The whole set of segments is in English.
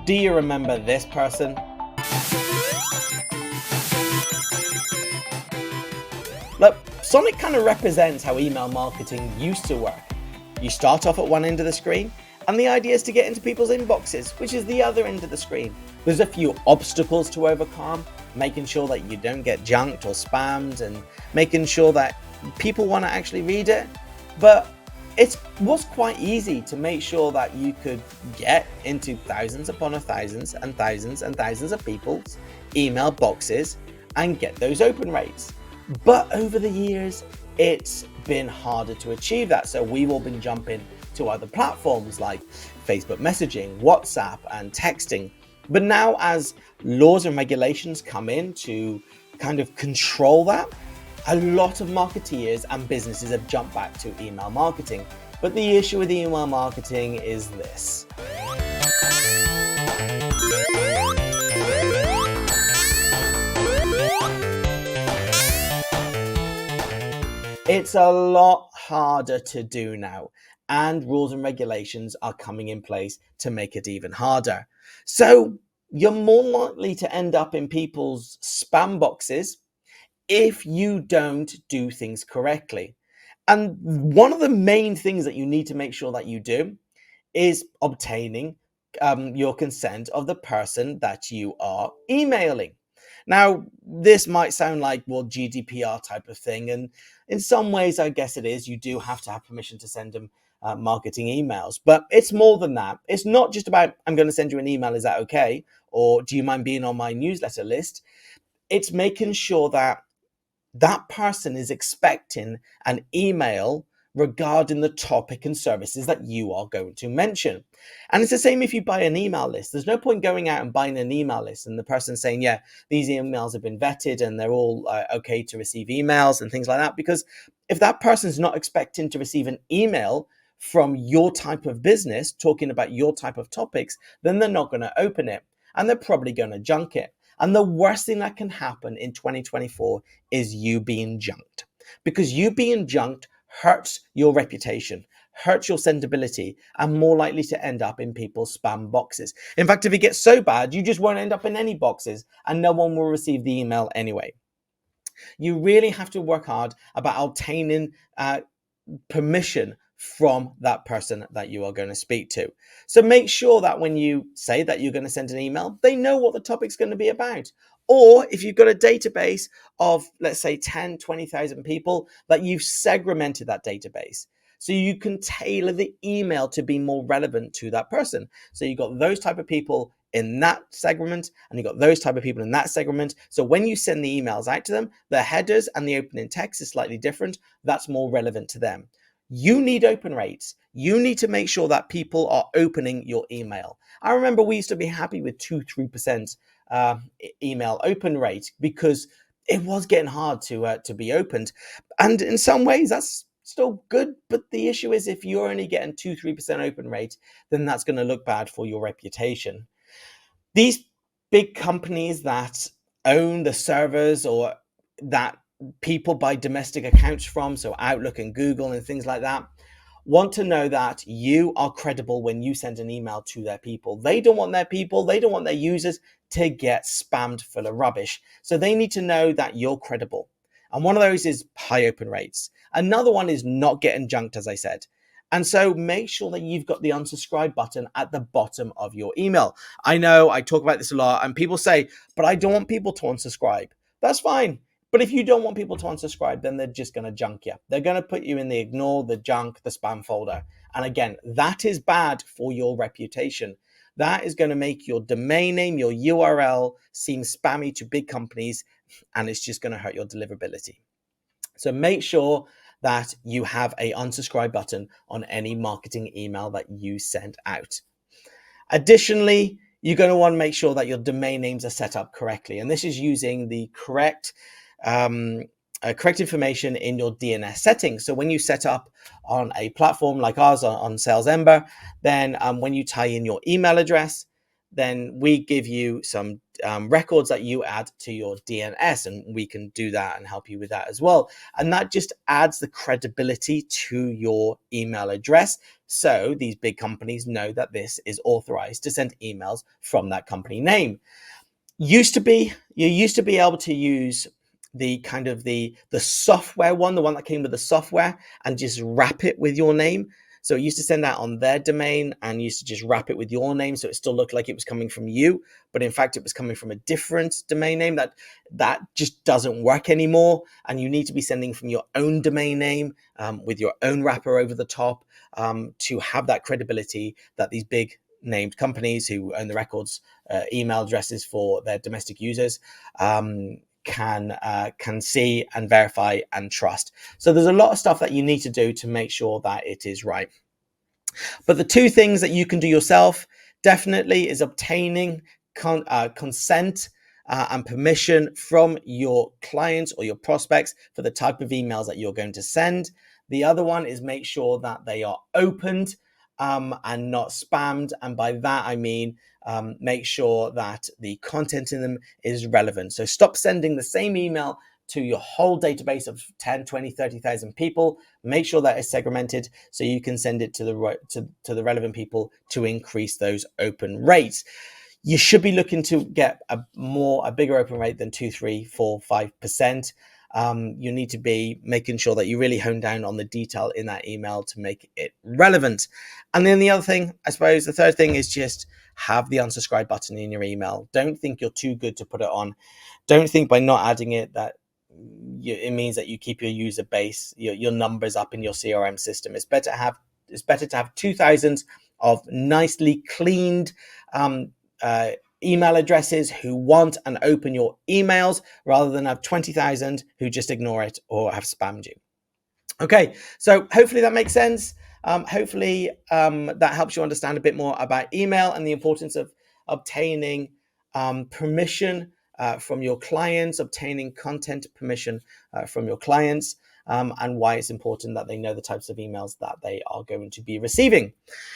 Do you remember this person? Look, Sonic kind of represents how email marketing used to work. You start off at one end of the screen, and the idea is to get into people's inboxes, which is the other end of the screen. There's a few obstacles to overcome, making sure that you don't get junked or spammed, and making sure that people want to actually read it. But it was quite easy to make sure that you could get into thousands upon thousands and thousands and thousands of people's email boxes and get those open rates. But over the years, it's been harder to achieve that. So we've all been jumping to other platforms like Facebook messaging, WhatsApp, and texting. But now as laws and regulations come in to kind of control that, a lot of marketeers and businesses have jumped back to email marketing. But the issue with email marketing is this. It's a lot harder to do now, and rules and regulations are coming in place to make it even harder. So you're more likely to end up in people's spam boxes if you don't do things correctly. And one of the main things that you need to make sure that you do is obtaining your consent of the person that you are emailing. Now, this might sound like, well, GDPR type of thing. And in some ways, I guess it is. You do have to have permission to send them marketing emails. But it's more than that. It's not just about, I'm going to send you an email. Is that okay? Or do you mind being on my newsletter list? It's making sure that that person is expecting an email regarding the topic and services that you are going to mention. And it's the same if you buy an email list. There's no point going out and buying an email list and the person saying, yeah, these emails have been vetted and they're all okay to receive emails and things like that. Because if that person's not expecting to receive an email from your type of business talking about your type of topics, then they're not going to open it and they're probably going to junk it. And the worst thing that can happen in 2024 is you being junked, because you being junked hurts your reputation, hurts your sendability, and more likely to end up in people's spam boxes. In fact, if it gets so bad, you just won't end up in any boxes and no one will receive the email anyway. You really have to work hard about obtaining permission from that person that you are going to speak to. So make sure that when you say that you're going to send an email, they know what the topic's going to be about. Or if you've got a database of, let's say, 10, 20,000 people, that you've segmented that database. So you can tailor the email to be more relevant to that person. So you've got those type of people in that segment, and you've got those type of people in that segment. So when you send the emails out to them, the headers and the opening text is slightly different. That's more relevant to them. You need open rates. You need to make sure that people are opening your email. I remember we used to be happy with 2-3% email open rate because it was getting hard to be opened. And in some ways, that's still good. But the issue is if you're only getting 2-3% open rate, then that's going to look bad for your reputation. These big companies that own the servers or that people buy domestic accounts from, so Outlook and Google and things like that, want to know that you are credible when you send an email to their people. They don't want their users to get spammed full of rubbish. So they need to know that you're credible. And one of those is high open rates. Another one is not getting junked, as I said. And so make sure that you've got the unsubscribe button at the bottom of your email. I know I talk about this a lot and people say, but I don't want people to unsubscribe. That's fine. But if you don't want people to unsubscribe, then they're just going to junk you. They're going to put you in the ignore, the junk, the spam folder. And again, that is bad for your reputation. That is going to make your domain name, your URL seem spammy to big companies, and it's just going to hurt your deliverability. So make sure that you have a unsubscribe button on any marketing email that you send out. Additionally, you're going to want to make sure that your domain names are set up correctly. And this is using the correct information in your DNS settings. So when you set up on a platform like ours on Sales Ember, then when you tie in your email address, then we give you some records that you add to your DNS, and we can do that and help you with that as well. And that just adds the credibility to your email address So these big companies know that this is authorized to send emails from that company name. You used to be able to use the kind of the software one, the one that came with the software, and just wrap it with your name. So it used to send that on their domain and used to just wrap it with your name, so it still looked like it was coming from you, but in fact it was coming from a different domain name. That just doesn't work anymore, and you need to be sending from your own domain name, with your own wrapper over the top, to have that credibility that these big named companies who own the records, email addresses for their domestic users, can see and verify and trust. So there's a lot of stuff that you need to do to make sure that it is right. But the two things that you can do yourself definitely is obtaining consent and permission from your clients or your prospects for the type of emails that you're going to send. The other one is make sure that they are opened and not spammed. And by that, I mean, make sure that the content in them is relevant. So stop sending the same email to your whole database of 10, 20, 30,000 people. Make sure that it's segmented so you can send it to the relevant people to increase those open rates. You should be looking to get a bigger open rate than 2, 3, 4, 5%. You need to be making sure that you really hone down on the detail in that email to make it relevant. And then the other thing, I suppose, the third thing is just have the unsubscribe button in your email. Don't think you're too good to put it on. Don't think by not adding it that it means that you keep your user base, your numbers up in your CRM system. It's better to have 2,000 of nicely cleaned email addresses who want and open your emails, rather than have 20,000 who just ignore it or have spammed you. Okay, so hopefully that makes sense. Hopefully that helps you understand a bit more about email and the importance of obtaining permission from your clients, obtaining content permission from your clients, and why it's important that they know the types of emails that they are going to be receiving.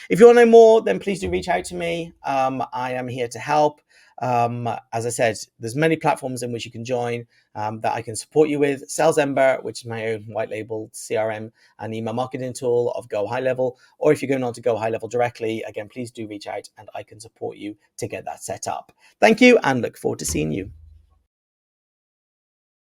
If you want to know more, then please do reach out to me. I am here to help. As I said, there's many platforms in which you can join that I can support you with. Sales Ember, which is my own white label CRM and email marketing tool of Go High Level. Or if you're going on to Go High Level directly, again, please do reach out and I can support you to get that set up. Thank you and look forward to seeing you.